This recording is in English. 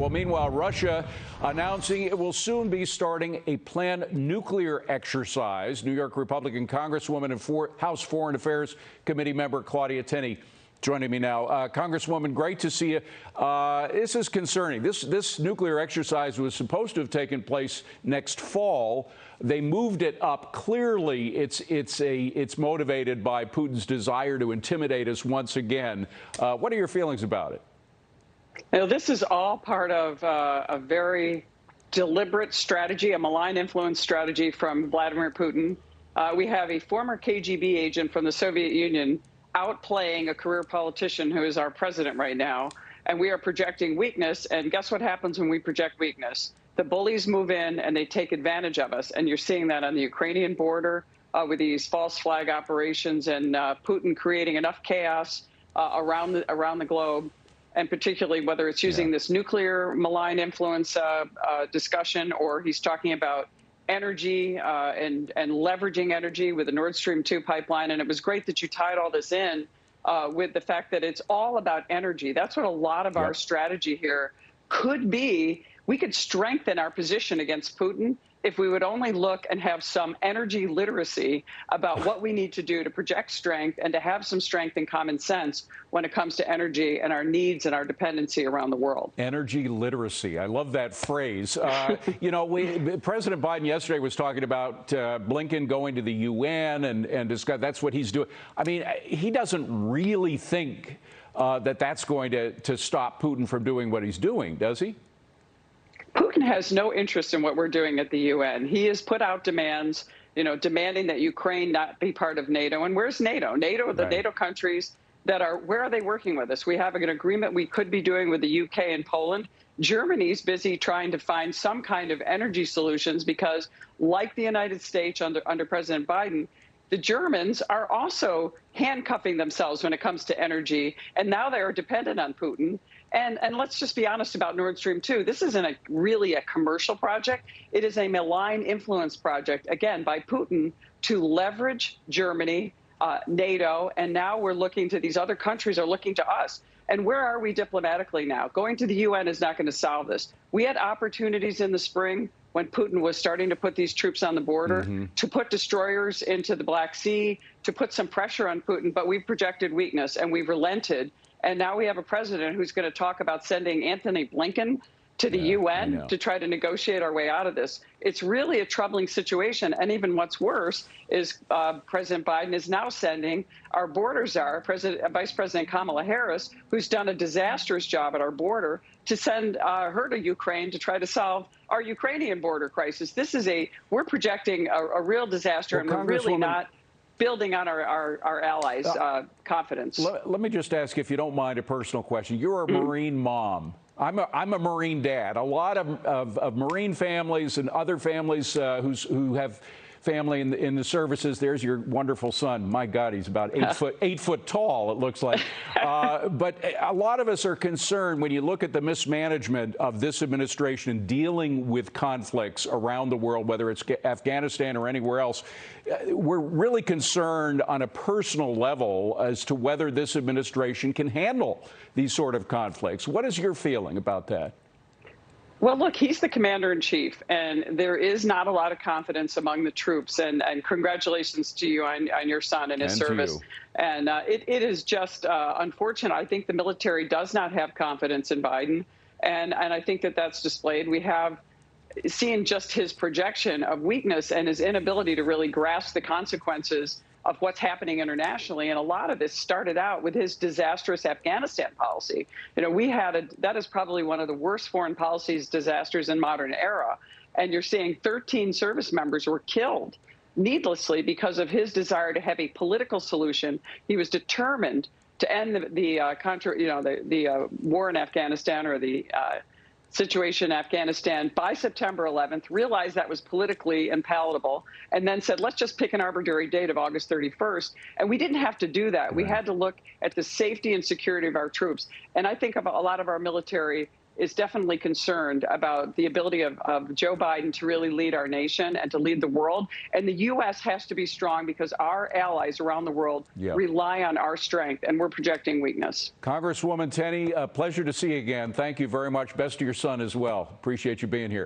Well, meanwhile, Russia announcing it will soon be starting a planned nuclear exercise. New York Republican Congresswoman and House Foreign Affairs Committee member Claudia Tenney joining me now. Congresswoman, great to see you. This is concerning. This nuclear exercise was supposed to have taken place next fall. They moved it up. Clearly, it's motivated by Putin's desire to intimidate us once again. What are your feelings about it? Now, this is all part of a very deliberate strategy, a malign influence strategy from Vladimir Putin. We have a former KGB agent from the Soviet Union outplaying a career politician who is our president right now. And we are projecting weakness. And guess what happens when we project weakness? The bullies move in and they take advantage of us. And you're seeing that on the Ukrainian border with these false flag operations and Putin creating enough chaos around the globe. And particularly whether it's using this nuclear malign influence discussion, or he's talking about energy and leveraging energy with the Nord Stream 2 pipeline. And it was great that you tied all this in with the fact that it's all about energy. That's what a lot of our strategy here could be. We could strengthen our position against Putin if we would only look and have some energy literacy about what we need to do to project strength and to have some strength and common sense when it comes to energy and our needs and our dependency around the world. Energy literacy. I love that phrase. You know, President Biden yesterday was talking about Blinken going to the UN and discuss, that's what he's doing. I mean, he doesn't really think that's going to stop Putin from doing what he's doing, does he? Putin has no interest in what we're doing at the UN. He has put out demands, you know, demanding that Ukraine not be part of NATO. And where's NATO? The NATO countries that are, where are they working with us? We have an agreement we could be doing with the UK and Poland. Germany's busy trying to find some kind of energy solutions because, like the United States under President Biden, the Germans are also handcuffing themselves when it comes to energy, and now they are dependent on Putin. And let's just be honest about Nord Stream 2. This isn't really a commercial project. It is a malign influence project, again, by Putin to leverage Germany, NATO, and now we're looking to these other countries are looking to us. And where are we diplomatically now? Going to the UN is not going to solve this. We had opportunities in the spring when Putin was starting to put these troops on the border, to put destroyers into the Black Sea, to put some pressure on Putin, but we've projected weakness and we've relented. And now we have a president who's going to talk about sending Anthony Blinken to the UN to try to negotiate our way out of this. It's really a troubling situation. And even what's worse is President Biden is now sending our border czar, Vice President Kamala Harris, who's done a disastrous job at our border, to send her to Ukraine to try to solve our Ukrainian border crisis. This is we're projecting a real disaster, and we're really not building on our allies' confidence. Let me just ask, if you don't mind, a personal question. You're a Marine mom. I'm a Marine dad. A lot of Marine families and other families who have family in the services. There's your wonderful son. My God, he's about 8 foot tall, it looks like. But a lot of us are concerned when you look at the mismanagement of this administration in dealing with conflicts around the world, whether it's Afghanistan or anywhere else. We're really concerned on a personal level as to whether this administration can handle these sort of conflicts. What is your feeling about that? Well, look, he's the commander-in-chief, and there is not a lot of confidence among the troops. And congratulations to you on your son and his service. And it is just unfortunate. I think the military does not have confidence in Biden, and I think that's displayed. We have seen just his projection of weakness and his inability to really grasp the consequences of what's happening internationally. And a lot of this started out with his disastrous Afghanistan policy. You know, that is probably one of the worst foreign policies disasters in modern era. And you're seeing 13 service members were killed needlessly because of his desire to have a political solution. He was determined to end the war in Afghanistan, or the situation in Afghanistan, by September 11th, realized that was politically unpalatable, and then said, let's just pick an arbitrary date of August 31st. And we didn't have to do that. We had to look at the safety and security of our troops. And I think a lot of our military is definitely concerned about the ability of Joe Biden to really lead our nation and to lead the world. And the U.S. has to be strong because our allies around the world rely on our strength, and we're projecting weakness. Congresswoman Tenney, a pleasure to see you again. Thank you very much. Best to your son as well. Appreciate you being here.